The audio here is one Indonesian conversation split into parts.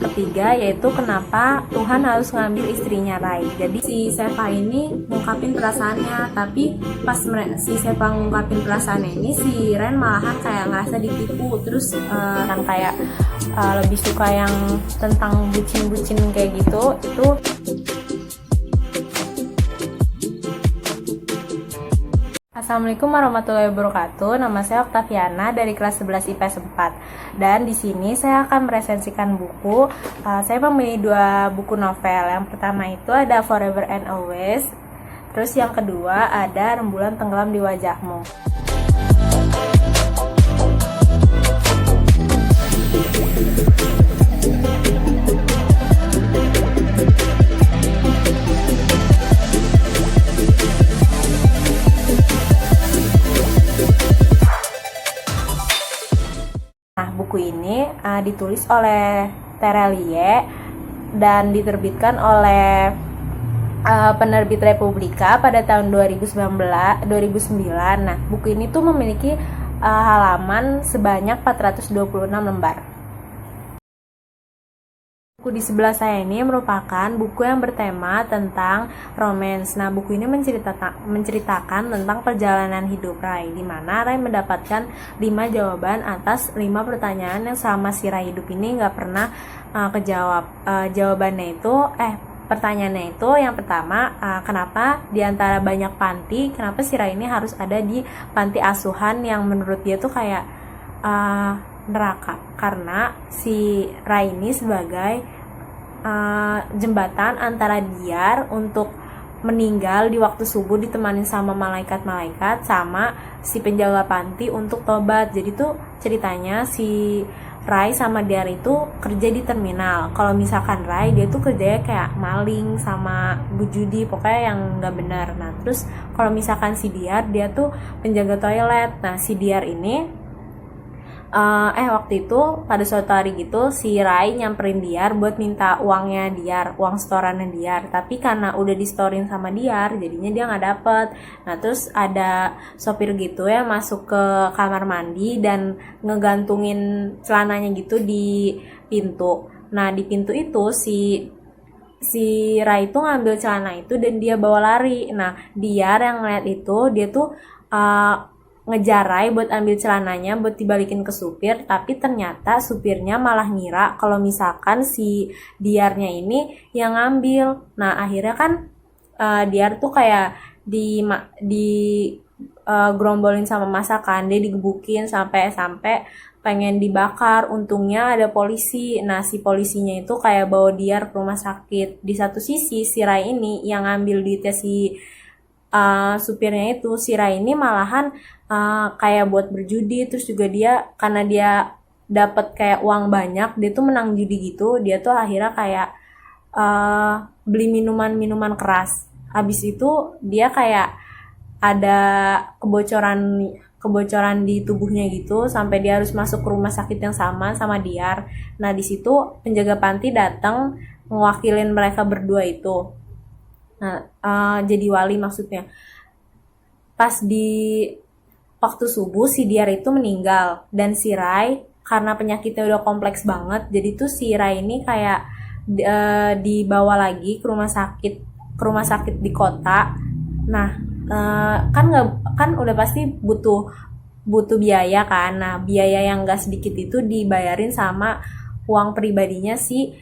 ketiga yaitu kenapa Tuhan harus ngambil istrinya Rai. Jadi si Seva ini ngungkapin perasaannya, tapi pas si Seva ngungkapin perasaannya ini, si Ren malahan kayak ngerasa ditipu. Terus kan kayak lebih suka yang tentang bucin-bucin kayak gitu. Itu Assalamualaikum warahmatullahi wabarakatuh. Nama saya Oktaviana dari kelas 11 IPS 4. Dan di sini saya akan meresensikan buku. Saya memilih 2 buku novel. Yang pertama itu ada Forever and Always. Terus yang kedua ada Rembulan Tenggelam di Wajahmu. Nah, buku ini ditulis oleh Terelie dan diterbitkan oleh penerbit Republika pada tahun 2009. Nah, buku ini tuh memiliki halaman sebanyak 426 lembar. Buku di sebelah saya ini merupakan buku yang bertema tentang romance. Nah, buku ini menceritakan tentang perjalanan hidup Rai, di mana Rai mendapatkan 5 jawaban atas 5 pertanyaan yang selama si Rai hidup ini nggak pernah kejawab. Pertanyaannya itu yang pertama, kenapa di antara banyak panti, kenapa si Rai ini harus ada di panti asuhan yang menurut dia tuh kayak neraka, karena si Rai ini sebagai jembatan antara Diyar untuk meninggal di waktu subuh ditemani sama malaikat-malaikat sama si penjaga panti untuk tobat. Jadi tuh ceritanya si Rai sama Diyar itu kerja di terminal. Kalau misalkan Rai, dia tuh kerjanya kayak maling sama bujudi, pokoknya yang nggak benar. Nah, terus kalau misalkan si Diyar, dia tuh penjaga toilet. Nah, si Diyar ini waktu itu pada suatu hari gitu si Rai nyamperin Diyar buat minta uangnya Diyar, uang setorannya Diyar, tapi karena udah distorin sama Diyar jadinya dia nggak dapet. Nah, terus ada sopir gitu ya masuk ke kamar mandi dan ngegantungin celananya gitu di pintu. Nah, di pintu itu si Rai itu ngambil celana itu dan dia bawa lari. Nah, Diyar yang ngeliat itu, dia tuh ngejar Rai buat ambil celananya buat dibalikin ke supir, tapi ternyata supirnya malah ngira kalau misalkan si Diyarnya ini yang ngambil. Nah, akhirnya kan Diyar tuh kayak gerombolin sama masakan, dia digebukin sampai pengen dibakar. Untungnya ada polisi. Nah, si polisinya itu kayak bawa Diyar ke rumah sakit. Di satu sisi si Rai ini yang ngambil duitnya si supirnya itu, si Rai ini malahan kayak buat berjudi. Terus juga dia karena dia dapat kayak uang banyak, dia tuh menang judi gitu, dia tuh akhirnya kayak beli minuman keras. Habis itu dia kayak ada kebocoran di tubuhnya gitu sampai dia harus masuk ke rumah sakit yang sama Diyar. Nah, di situ penjaga panti datang mewakilin mereka berdua itu. Nah, jadi wali maksudnya. Pas di waktu subuh si Diyar itu meninggal dan si Rai karena penyakitnya udah kompleks banget, jadi tuh si Rai ini kayak dibawa lagi ke rumah sakit di kota. Nah, kan udah pasti butuh biaya kan. Nah, biaya yang gak sedikit itu dibayarin sama uang pribadinya si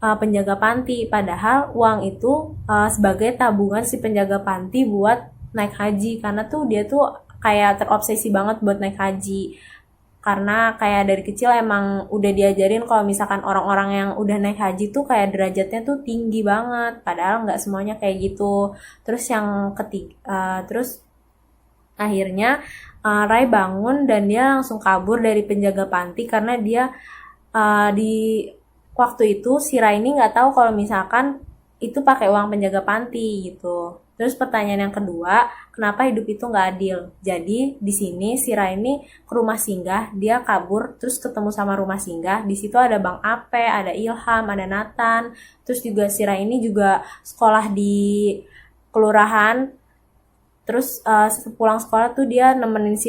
penjaga panti, padahal uang itu sebagai tabungan si penjaga panti buat naik haji, karena tuh dia tuh kayak terobsesi banget buat naik haji, karena kayak dari kecil emang udah diajarin kalau misalkan orang-orang yang udah naik haji tuh kayak derajatnya tuh tinggi banget, padahal nggak semuanya kayak gitu. Terus yang ketiga, terus akhirnya Rai bangun dan dia langsung kabur dari penjaga panti karena dia di waktu itu si Rai ini nggak tahu kalau misalkan itu pakai uang penjaga panti gitu. Terus pertanyaan yang kedua, kenapa hidup itu nggak adil? Jadi di sini si Rai ini ke rumah singgah, dia kabur terus ketemu sama rumah singgah. Di situ ada Bang Ape, ada Ilham, ada Nathan. Terus juga si Rai ini juga sekolah di kelurahan. Terus sepulang sekolah tuh dia nemenin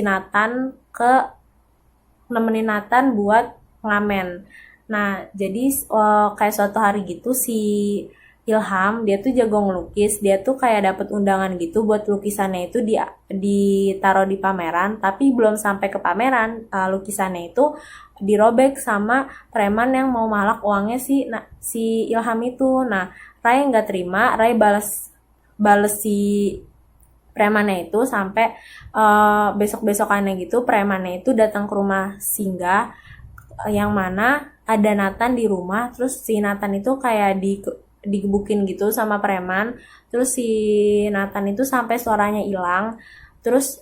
Nathan buat ngamen. Nah, jadi kayak suatu hari gitu si Ilham dia tuh jago ngelukis, dia tuh kayak dapet undangan gitu buat lukisannya itu ditaruh di pameran, tapi belum sampai ke pameran, lukisannya itu dirobek sama preman yang mau malak uangnya si Ilham itu. Nah, Rai nggak terima, Rai balas bales si premannya itu sampai besok-besokannya gitu premannya itu datang ke rumah Singgah, yang mana ada Nathan di rumah. Terus si Nathan itu kayak digebukin gitu sama preman. Terus si Nathan itu sampai suaranya hilang. Terus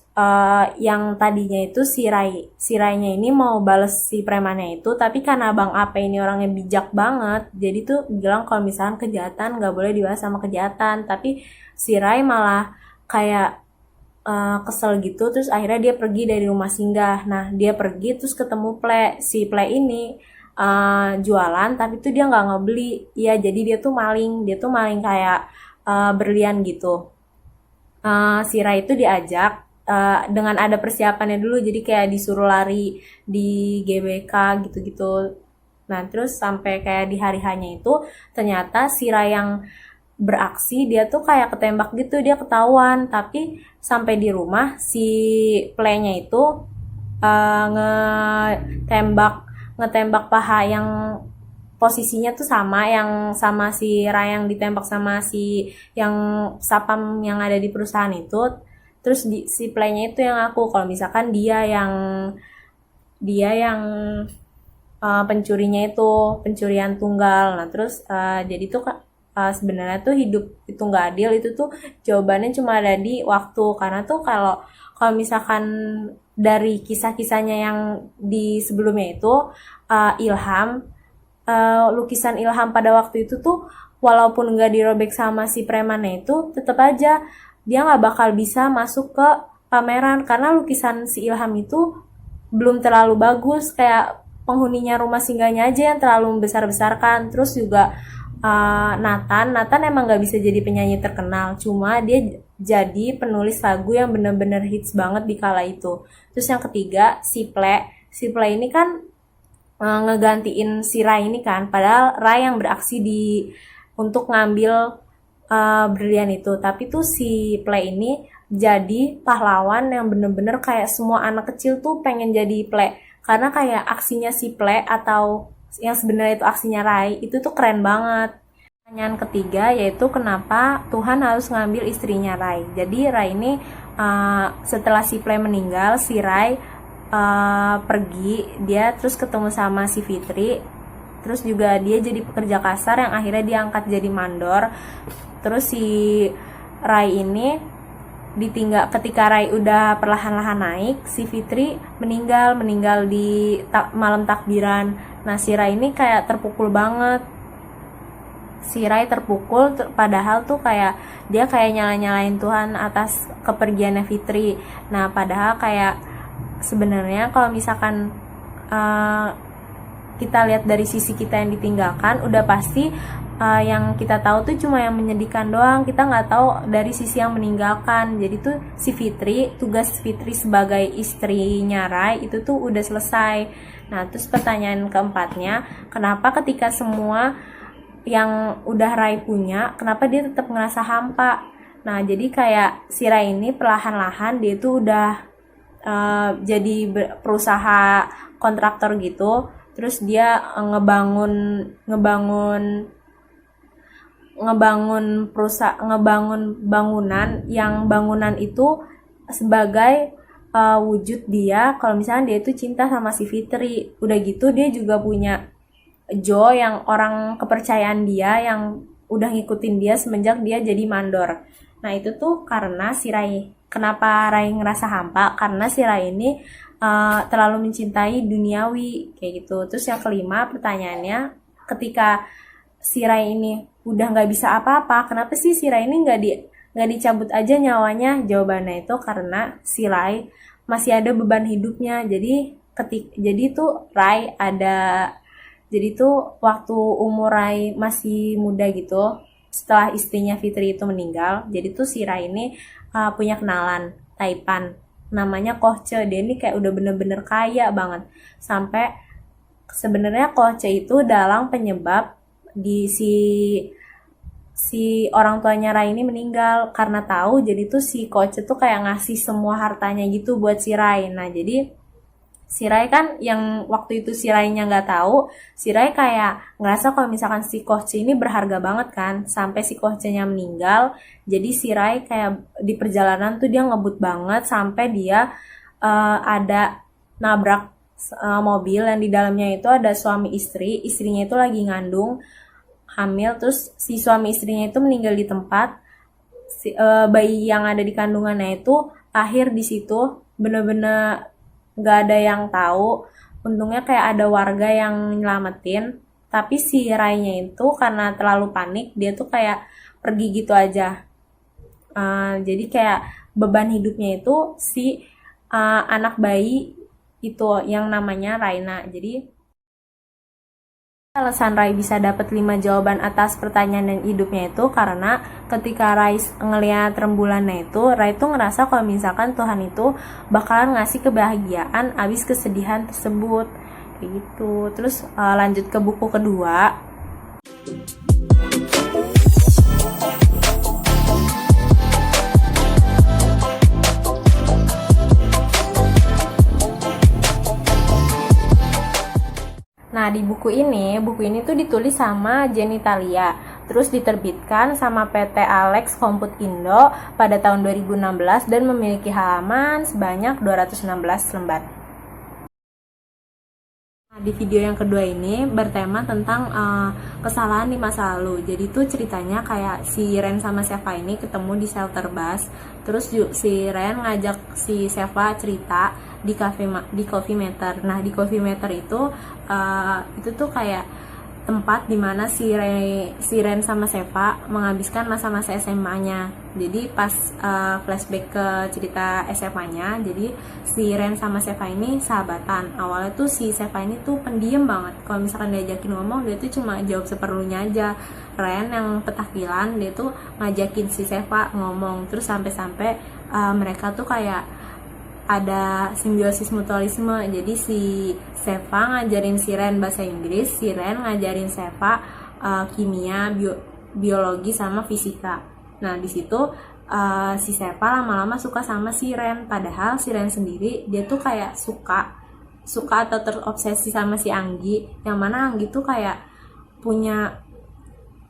yang tadinya itu si Rai-nya ini mau bales si premannya itu, tapi karena Bang Ape ini orangnya bijak banget, jadi tuh bilang kalau misalkan kejahatan nggak boleh dibalas sama kejahatan. Tapi si Rai malah kayak kesel gitu. Terus akhirnya dia pergi dari rumah Singgah. Nah, dia pergi terus ketemu si Ple ini jualan, tapi tuh dia nggak ngebeli. Iya, jadi dia tuh maling kayak berlian gitu. Si Rai itu diajak dengan ada persiapannya dulu, jadi kayak disuruh lari di GBK gitu-gitu. Nah, terus sampai kayak di hari hanya itu ternyata si Rai yang beraksi dia tuh kayak ketembak gitu, dia ketahuan. Tapi sampai di rumah si playnya itu ngetembak ngetembak paha yang posisinya tuh sama si Ray yang ditembak sama si yang sapam yang ada di perusahaan itu. Terus si playnya itu yang aku kalau misalkan dia yang pencurinya itu pencurian tunggal. Nah, terus jadi tuh sebenarnya tuh hidup itu nggak adil, itu tuh jawabannya cuma ada di waktu. Karena tuh kalau kalau misalkan dari kisah-kisahnya yang di sebelumnya itu Ilham, lukisan Ilham pada waktu itu tuh walaupun nggak dirobek sama si premannya itu, tetap aja dia nggak bakal bisa masuk ke pameran karena lukisan si Ilham itu belum terlalu bagus, kayak penghuninya rumah singgahnya aja yang terlalu membesar-besarkan. Terus juga Nathan emang nggak bisa jadi penyanyi terkenal, cuma dia jadi penulis lagu yang bener-bener hits banget di kala itu. Terus yang ketiga si Ple ini kan ngegantiin si Rai ini kan, padahal Rai yang beraksi untuk ngambil berlian itu. Tapi tuh si Ple ini jadi pahlawan yang bener-bener kayak semua anak kecil tuh pengen jadi Ple, karena kayak aksinya si Ple atau yang sebenarnya itu aksinya Rai itu tuh keren banget. Pertanyaan ketiga yaitu kenapa Tuhan harus ngambil istrinya Rai. Jadi Rai ini setelah si Ple meninggal, si Rai pergi, dia terus ketemu sama si Fitri. Terus juga dia jadi pekerja kasar yang akhirnya diangkat jadi mandor. Terus si Rai ini ditinggal ketika Rai udah perlahan-lahan naik, si Fitri meninggal di malam takbiran. Nah, si Rai ini kayak terpukul banget. Si Rai terpukul padahal tuh kayak dia kayak nyala-nyalain Tuhan atas kepergiannya Fitri. Nah, padahal kayak sebenarnya kalau misalkan kita lihat dari sisi kita yang ditinggalkan, udah pasti yang kita tahu tuh cuma yang menyedihkan doang, kita nggak tahu dari sisi yang meninggalkan. Jadi tuh si Fitri, tugas Fitri sebagai istrinya Rai itu tuh udah selesai. Nah, terus pertanyaan keempatnya, kenapa ketika semua yang udah Rai punya, kenapa dia tetap ngerasa hampa? Nah, jadi kayak si Rai ini perlahan-lahan dia tuh udah jadi perusaha kontraktor gitu. Terus dia ngebangun bangunan, yang bangunan itu sebagai wujud dia kalau misalnya dia itu cinta sama si Fitri. Udah gitu dia juga punya Jo yang orang kepercayaan dia yang udah ngikutin dia semenjak dia jadi mandor. Nah, itu tuh karena si Rai. Kenapa Rai ngerasa hampa? Karena si Rai ini terlalu mencintai duniawi kayak gitu. Terus yang kelima pertanyaannya, ketika si Rai ini udah nggak bisa apa-apa, kenapa sih si Rai ini nggak dicabut aja nyawanya? Jawabannya itu karena si Rai masih ada beban hidupnya. Jadi tuh Rai ada jadi tuh waktu umur Rai masih muda gitu, setelah istrinya Fitri itu meninggal, jadi tuh si Rai ini punya kenalan Taipan namanya Kohce. Dia ini kayak udah bener-bener kaya banget, sampai sebenarnya Koce itu dalang penyebab di si orang tuanya Rai ini meninggal karena tahu. Jadi tuh si Koce tuh kayak ngasih semua hartanya gitu buat si Rai. Nah jadi si Rai kan yang waktu itu si Rai-nya nggak tahu, si Rai kayak ngerasa kalau misalkan si Koce ini berharga banget kan, sampai si Koce-nya meninggal. Jadi si Rai kayak di perjalanan tuh dia ngebut banget sampai dia ada nabrak mobil yang di dalamnya itu ada suami istri, istrinya itu lagi ngandung hamil, terus si suami istrinya itu meninggal di tempat. Bayi yang ada di kandungannya itu lahir di situ, bener-bener nggak ada yang tahu. Untungnya kayak ada warga yang nyelamatin, tapi si Rai-nya itu karena terlalu panik dia tuh kayak pergi gitu aja. Jadi kayak beban hidupnya itu si anak bayi itu yang namanya Raina. Jadi alasan Rai bisa dapat 5 jawaban atas pertanyaan dan hidupnya itu karena ketika Rai ngelihat rembulannya itu, Rai tuh ngerasa kalau misalkan Tuhan itu bakalan ngasih kebahagiaan abis kesedihan tersebut. Kayak gitu. Terus lanjut ke buku kedua. Nah, di buku ini tuh ditulis sama Jenny Thalia. Terus diterbitkan sama PT Alex Komput Indo pada tahun 2016 dan memiliki halaman sebanyak 216 lembar. Nah, di video yang kedua ini bertema tentang kesalahan di masa lalu. Jadi tuh ceritanya kayak si Ren sama Seva ini ketemu di shelter bus. Terus si Ren ngajak si Seva cerita di coffee meter. Nah, di coffee meter itu tuh kayak tempat dimana si Ren sama Seva menghabiskan masa-masa SMA-nya. Jadi pas flashback ke cerita SMA-nya, jadi si Ren sama Seva ini sahabatan. Awalnya tuh si Seva ini tuh pendiam banget. Kalau misalkan diajakin ngomong, dia tuh cuma jawab seperlunya aja. Ren yang petakilan, dia tuh ngajakin si Seva ngomong. Terus sampai-sampai mereka tuh kayak ada simbiosis mutualisme. Jadi si Seva ngajarin si Ren bahasa Inggris, si Ren ngajarin Seva kimia, biologi sama fisika. Nah, di situ si Seva lama-lama suka sama si Ren, padahal si Ren sendiri dia tuh kayak suka atau terobsesi sama si Anggi, yang mana Anggi tuh kayak punya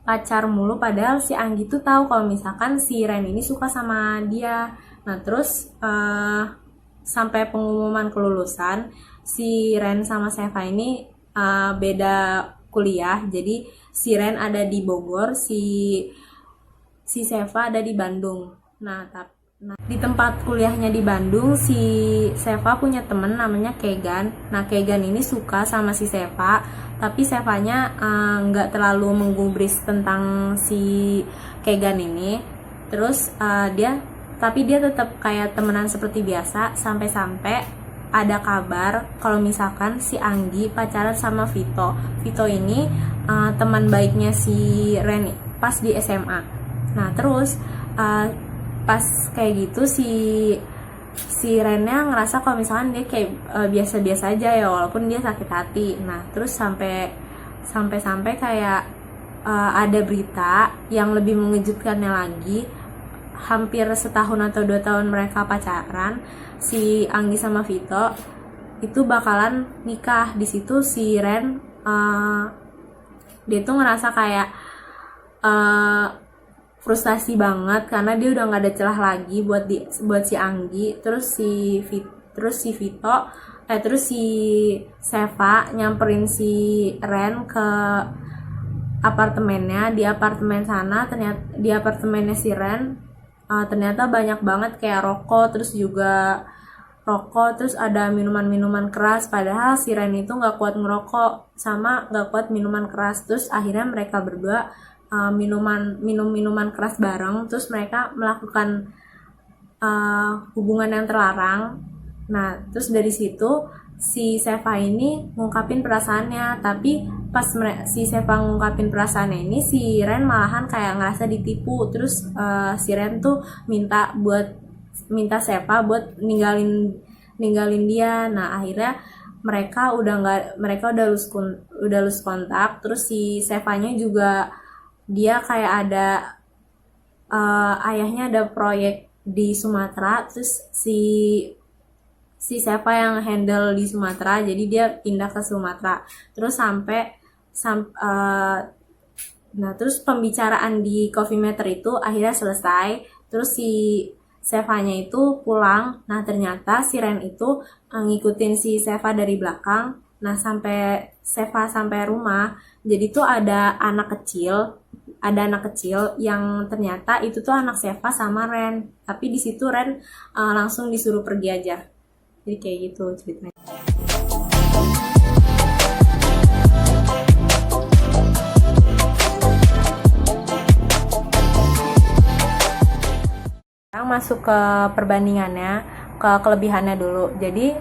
pacar mulu, padahal si Anggi tuh tahu kalau misalkan si Ren ini suka sama dia. Nah, terus sampai pengumuman kelulusan, si Ren sama Seva ini beda kuliah. Jadi si Ren ada di Bogor, si Seva ada di Bandung. Nah, di tempat kuliahnya di Bandung, si Seva punya temen namanya Kegan. Nah, Kegan ini suka sama si Seva, tapi Sevanya nggak terlalu menggubris tentang si Kegan ini. Terus tapi dia tetap kayak temenan seperti biasa, sampai-sampai ada kabar kalau misalkan si Anggi pacaran sama Vito. Vito ini teman baiknya si Ren pas di SMA. Nah, terus pas kayak gitu si Rennya ngerasa kalau misalkan dia kayak biasa-biasa aja ya, walaupun dia sakit hati. Nah, terus sampai kayak ada berita yang lebih mengejutkannya lagi. Hampir setahun atau 2 tahun mereka pacaran, si Anggi sama Vito itu bakalan nikah. Di situ si Ren dia tuh ngerasa kayak frustasi banget karena dia udah nggak ada celah lagi buat si Anggi. Terus si Seva nyamperin si Ren ke apartemennya. Di apartemen sana, ternyata di apartemennya si Ren ternyata banyak banget kayak rokok, terus ada minuman-minuman keras, padahal si Ren itu nggak kuat ngerokok sama nggak kuat minuman keras. Terus akhirnya mereka berdua minum minuman keras bareng, terus mereka melakukan hubungan yang terlarang. Nah, terus dari situ si Seva ini ngungkapin perasaannya, tapi pas si Seva ngungkapin perasaannya ini, si Ren malahan kayak ngerasa ditipu. Terus si Ren tuh minta Seva buat ninggalin dia. Nah, akhirnya mereka udah lose kontak. Terus si Sevanya juga dia kayak ada ayahnya ada proyek di Sumatera, terus si Seva yang handle di Sumatera, jadi dia pindah ke Sumatera. Terus nah terus pembicaraan di Coffee Meter itu akhirnya selesai. Terus si Sevanya itu pulang. Nah ternyata si Ren itu ngikutin si Seva dari belakang. Nah sampai Seva sampai rumah, jadi tuh ada anak kecil yang ternyata itu tuh anak Seva sama Ren. Tapi di situ Ren langsung disuruh pergi aja. Jadi kayak gitu ceritanya. Sekarang masuk ke perbandingannya, ke kelebihannya dulu. Jadi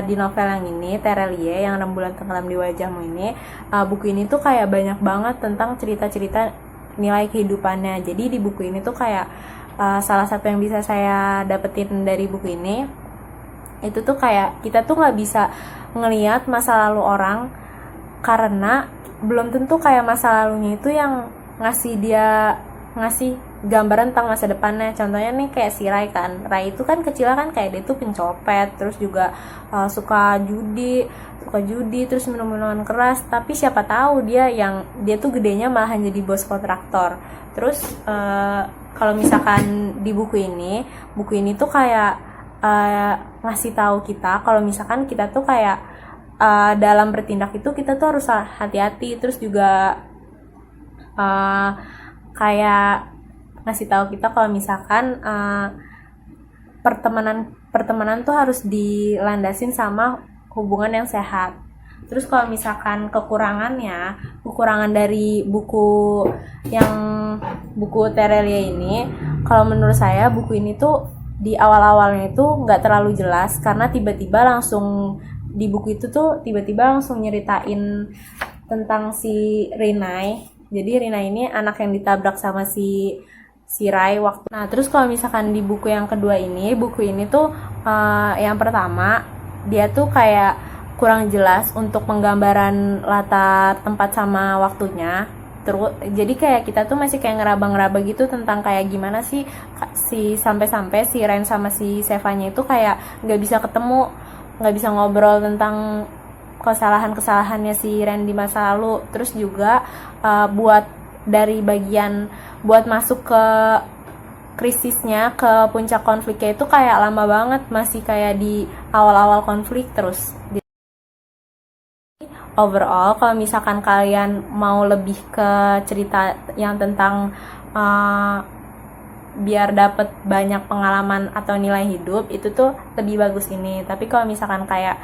di novel yang ini, Terelie yang 6 bulan tenggelam di wajahmu ini, buku ini tuh kayak banyak banget tentang cerita-cerita nilai kehidupannya. Jadi di buku ini tuh kayak salah satu yang bisa saya dapetin dari buku ini, itu tuh kayak kita tuh nggak bisa ngelihat masa lalu orang karena belum tentu kayak masa lalunya itu yang ngasih gambaran tentang masa depannya. Contohnya nih kayak si Rai kan, Rai itu kan kecil kan kayak dia tuh pencopet, terus juga suka judi terus minum minuman keras. Tapi siapa tahu dia tuh gedenya malahan jadi bos kontraktor. Terus kalau misalkan di buku ini tuh kayak ngasih tahu kita kalau misalkan kita tuh kayak dalam bertindak itu kita tuh harus hati-hati. Terus juga kayak ngasih tahu kita kalau misalkan pertemanan tuh harus dilandasin sama hubungan yang sehat. Terus kalau misalkan kekurangan dari buku Terelie ini, kalau menurut saya buku ini tuh di awal-awalnya itu nggak terlalu jelas karena tiba-tiba langsung nyeritain tentang si Rinai. Jadi Rinai ini anak yang ditabrak sama si Rai waktu. Nah terus kalau misalkan di buku yang kedua ini, buku ini tuh yang pertama dia tuh kayak kurang jelas untuk penggambaran latar tempat sama waktunya. Terus jadi kayak kita tuh masih kayak ngeraba-ngeraba gitu tentang kayak gimana sih sampai-sampai si Ren sama si Sevanya itu kayak nggak bisa ngobrol tentang kesalahannya si Ren di masa lalu. Terus juga buat masuk ke krisisnya, ke puncak konfliknya itu kayak lama banget, masih kayak di awal-awal konflik terus. Overall, kalau misalkan kalian mau lebih ke cerita yang tentang biar dapet banyak pengalaman atau nilai hidup, itu tuh lebih bagus ini. Tapi kalau misalkan kayak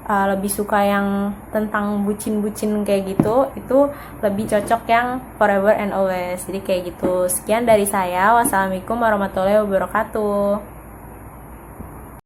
lebih suka yang tentang bucin-bucin kayak gitu, itu lebih cocok yang Forever and Always. Jadi kayak gitu. Sekian dari saya. Wassalamualaikum warahmatullahi wabarakatuh.